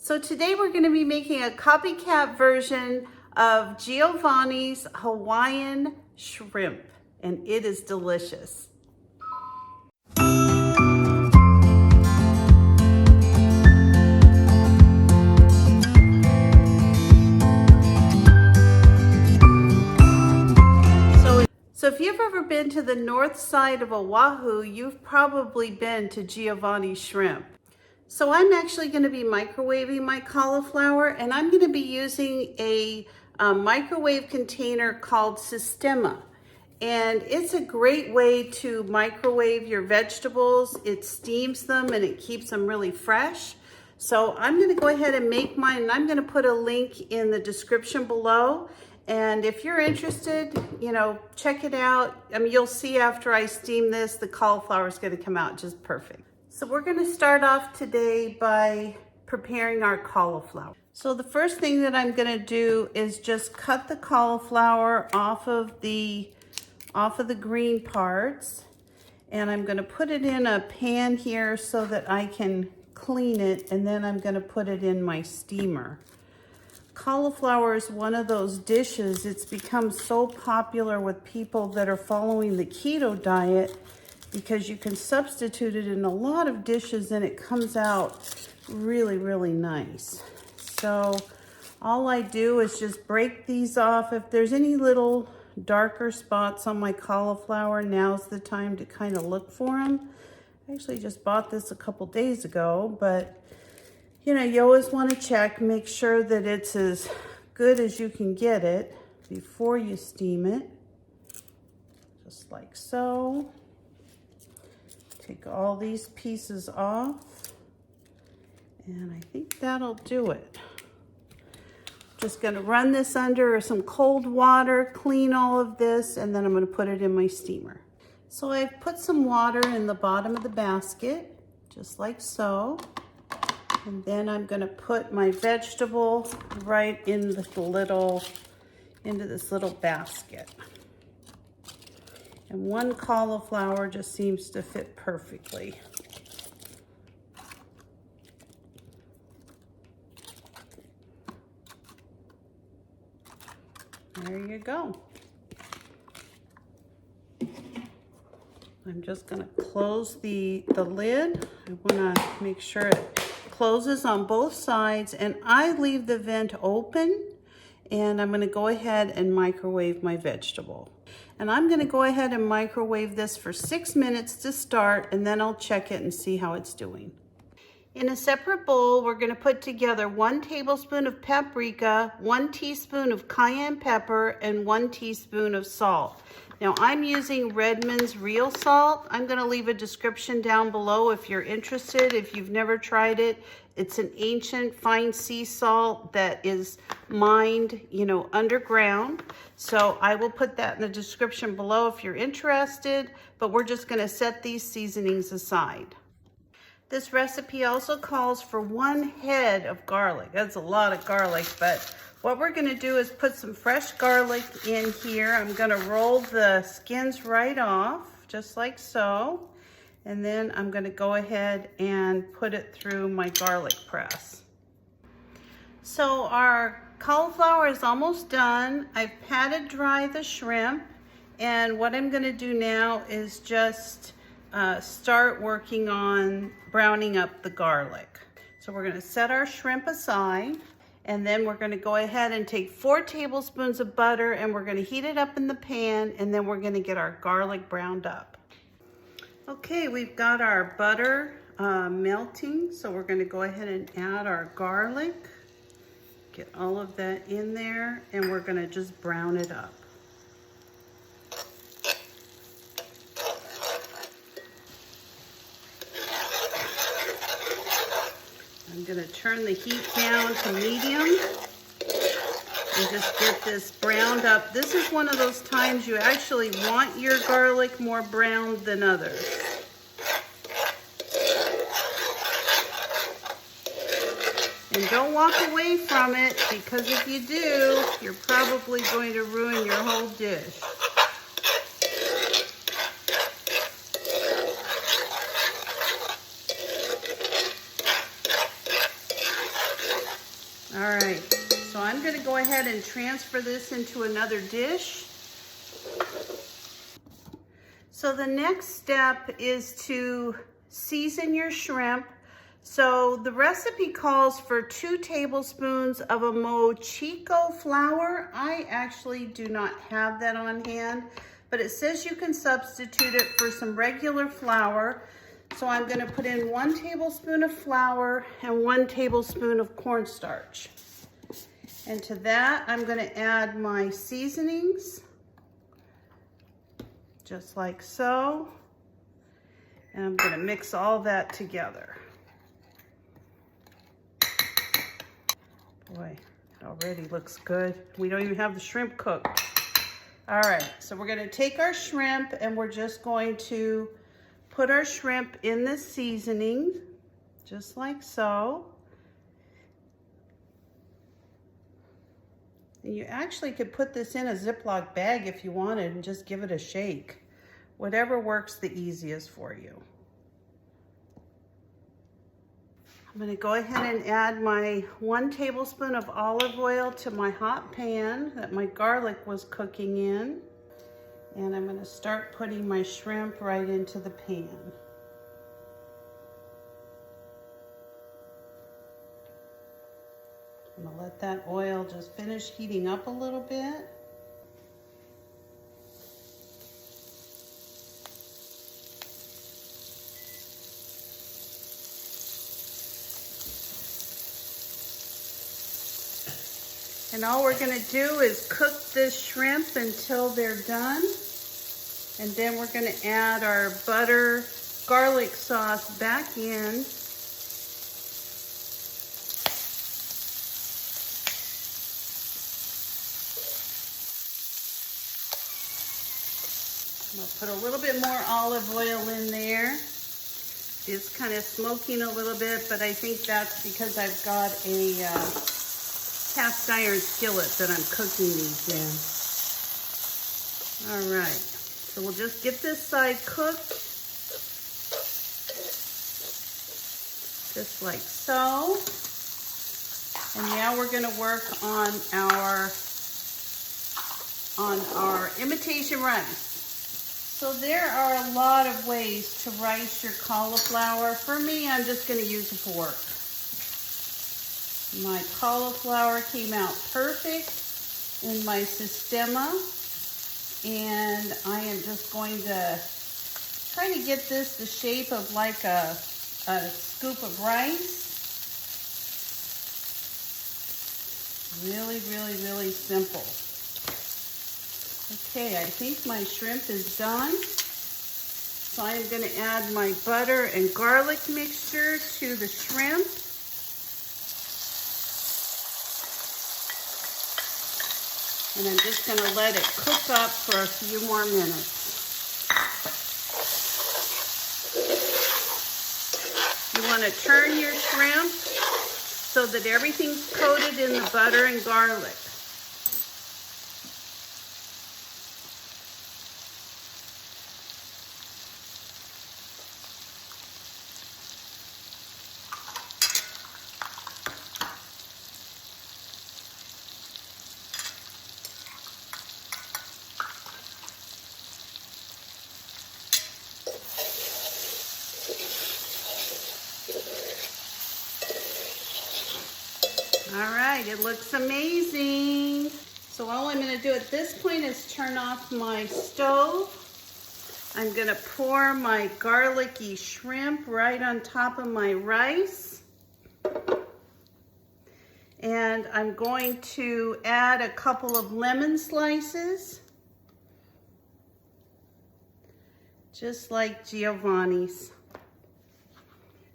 So today we're going to be making a copycat version of Giovanni's Hawaiian shrimp, and it is delicious. So if you've ever been to the north side of Oahu, you've probably been to Giovanni's shrimp. So I'm actually going to be microwaving my cauliflower, and I'm going to be using a microwave container called Sistema. And it's a great way to microwave your vegetables. It steams them and it keeps them really fresh. So I'm going to go ahead and make mine, and I'm going to put a link in the description below. And if you're interested, check it out. I mean, you'll see after I steam this, the cauliflower is going to come out just perfect. So we're going to start off today by preparing our cauliflower. So the first thing that I'm going to do is just cut the cauliflower off of the green parts, and I'm going to put it in a pan here so that I can clean it, and then I'm going to put it in my steamer. Cauliflower is one of those dishes. It's become so popular with people that are following the keto diet because you can substitute it in a lot of dishes and it comes out really, really nice. So all I do is just break these off. If there's any little darker spots on my cauliflower, now's the time to kind of look for them. I actually just bought this a couple days ago, but you always want to check, make sure that it's as good as you can get it before you steam it. Just like so. Take all these pieces off, and I think that'll do it. Just going to run this under some cold water, clean all of this, and then I'm going to put it in my steamer. So I've put some water in the bottom of the basket, just like so. And then I'm going to put my vegetable right in into this little basket. And one cauliflower just seems to fit perfectly. There you go. I'm just going to close the lid. I want to make sure it closes on both sides, and I leave the vent open, and I'm going to go ahead and microwave my vegetable. And I'm going to go ahead and microwave this for 6 minutes to start, and then I'll check it and see how it's doing. In a separate bowl, we're going to put together 1 tablespoon of paprika, 1 teaspoon of cayenne pepper, and 1 teaspoon of salt. Now I'm using Redmond's real salt. I'm going to leave a description down below if you're interested. If you've never tried it, it's an ancient fine sea salt that is mined, underground. So I will put that in the description below if you're interested, but we're just going to set these seasonings aside. This recipe also calls for 1 head of garlic. That's a lot of garlic, but what we're going to do is put some fresh garlic in here. I'm going to roll the skins right off, just like so. And then I'm going to go ahead and put it through my garlic press. So our cauliflower is almost done. I've patted dry the shrimp. And what I'm going to do now is just start working on browning up the garlic. So we're going to set our shrimp aside. And then we're going to go ahead and take 4 tablespoons of butter, and we're going to heat it up in the pan, and then we're going to get our garlic browned up. Okay, we've got our butter melting, so we're going to go ahead and add our garlic. Get all of that in there, and we're going to just brown it up. I'm going to turn the heat down to medium and just get this browned up. This is one of those times you actually want your garlic more browned than others. And don't walk away from it, because if you do, you're probably going to ruin your whole dish. All right, so I'm gonna go ahead and transfer this into another dish. So the next step is to season your shrimp. So the recipe calls for 2 tablespoons of a mochico flour. I actually do not have that on hand, but it says you can substitute it for some regular flour. So I'm gonna put in 1 tablespoon of flour and 1 tablespoon of cornstarch. And to that, I'm gonna add my seasonings, just like so. And I'm gonna mix all that together. Boy, it already looks good. We don't even have the shrimp cooked. All right, so we're gonna take our shrimp and we're just going to put our shrimp in the seasoning, just like so. And you actually could put this in a Ziploc bag if you wanted and just give it a shake. Whatever works the easiest for you. I'm gonna go ahead and add my 1 tablespoon of olive oil to my hot pan that my garlic was cooking in. And I'm gonna start putting my shrimp right into the pan. I'm gonna let that oil just finish heating up a little bit. And all we're gonna do is cook the shrimp until they're done. And then we're gonna add our butter garlic sauce back in. I'll put a little bit more olive oil in there. It's kind of smoking a little bit, but I think that's because I've got a cast iron skillet that I'm cooking these in. All right, so we'll just get this side cooked, just like so. And now we're gonna work on our imitation rice. So there are a lot of ways to rice your cauliflower. For me, I'm just gonna use a fork. My cauliflower came out perfect in my sistema, and I am just going to try to get this the shape of like a scoop of rice. Really, really, really simple. Okay, I think my shrimp is done. So I am going to add my butter and garlic mixture to the shrimp. And I'm just going to let it cook up for a few more minutes. You want to turn your shrimp so that everything's coated in the butter and garlic. All right, it looks amazing. So all I'm gonna do at this point is turn off my stove. I'm gonna pour my garlicky shrimp right on top of my rice. And I'm going to add a couple of lemon slices, just like Giovanni's.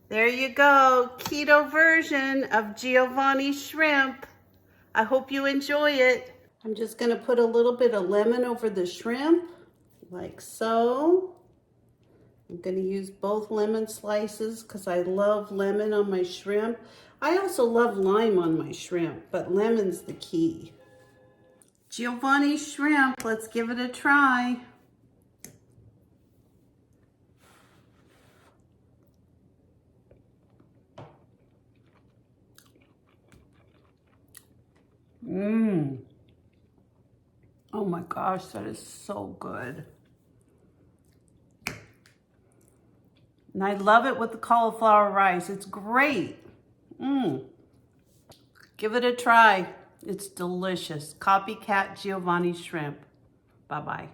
There you go, keto version of Giovanni's shrimp. I hope you enjoy it. I'm just gonna put a little bit of lemon over the shrimp, like so. I'm gonna use both lemon slices because I love lemon on my shrimp. I also love lime on my shrimp, but lemon's the key. Giovanni's shrimp, let's give it a try. Mmm. Oh my gosh, that is so good. And I love it with the cauliflower rice. It's great. Mmm. Give it a try. It's delicious. Copycat Giovanni's shrimp. Bye-bye.